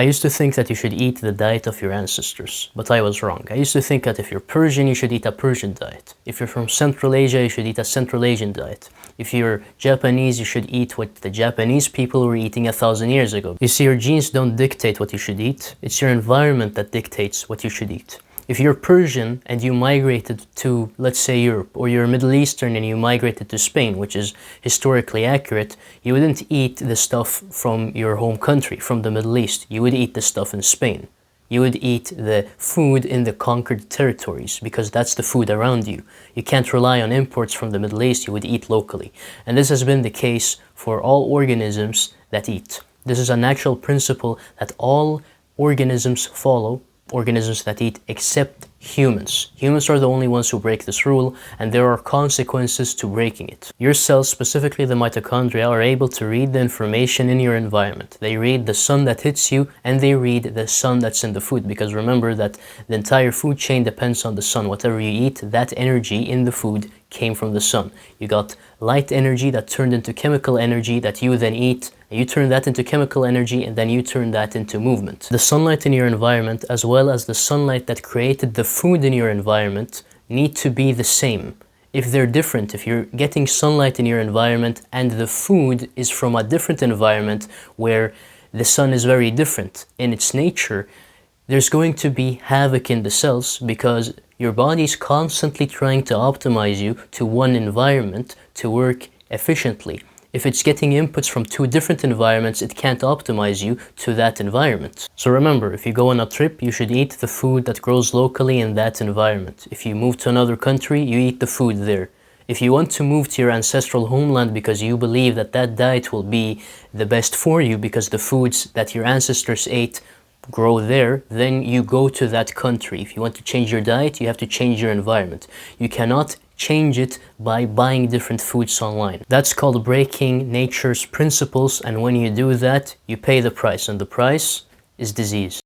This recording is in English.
I used to think that you should eat the diet of your ancestors, but I was wrong. I used to think that if you're Persian, you should eat a Persian diet. If you're from Central Asia, you should eat a Central Asian diet. If you're Japanese, you should eat what the Japanese people were eating 1,000 years ago. You see, your genes don't dictate what you should eat. It's your environment that dictates what you should eat. If you're Persian and you migrated to, let's say, Europe, or you're Middle Eastern and you migrated to Spain, which is historically accurate, you wouldn't eat the stuff from your home country, from the Middle East. You would eat the stuff in Spain. You would eat the food in the conquered territories because that's the food around you. You can't rely on imports from the Middle East, you would eat locally. And this has been the case for all organisms that eat. This is a natural principle that all organisms follow, organisms that eat, except humans. Humans are the only ones who break this rule, and there are consequences to breaking it. Your cells, specifically the mitochondria, are able to read the information in your environment. They read the sun that hits you, and they read the sun that's in the food, because remember that the entire food chain depends on the sun. Whatever you eat, that energy in the food came from the sun. You got light energy that turned into chemical energy that you then eat, and you turn that into chemical energy, and then you turn that into movement. The sunlight in your environment, as well as the sunlight that created the food in your environment, need to be the same. If they're different, if you're getting sunlight in your environment and the food is from a different environment where the sun is very different in its nature, there's going to be havoc in the cells because your body's constantly trying to optimize you to one environment to work efficiently. If it's getting inputs from two different environments, it can't optimize you to that environment. So remember, if you go on a trip, you should eat the food that grows locally in that environment. If you move to another country, you eat the food there. If you want to move to your ancestral homeland because you believe that that diet will be the best for you because the foods that your ancestors ate grow there, then you go to that country. If you want to change your diet, you have to change your environment. You cannot change it by buying different foods online. That's called breaking nature's principles, and when you do that, you pay the price, and the price is disease.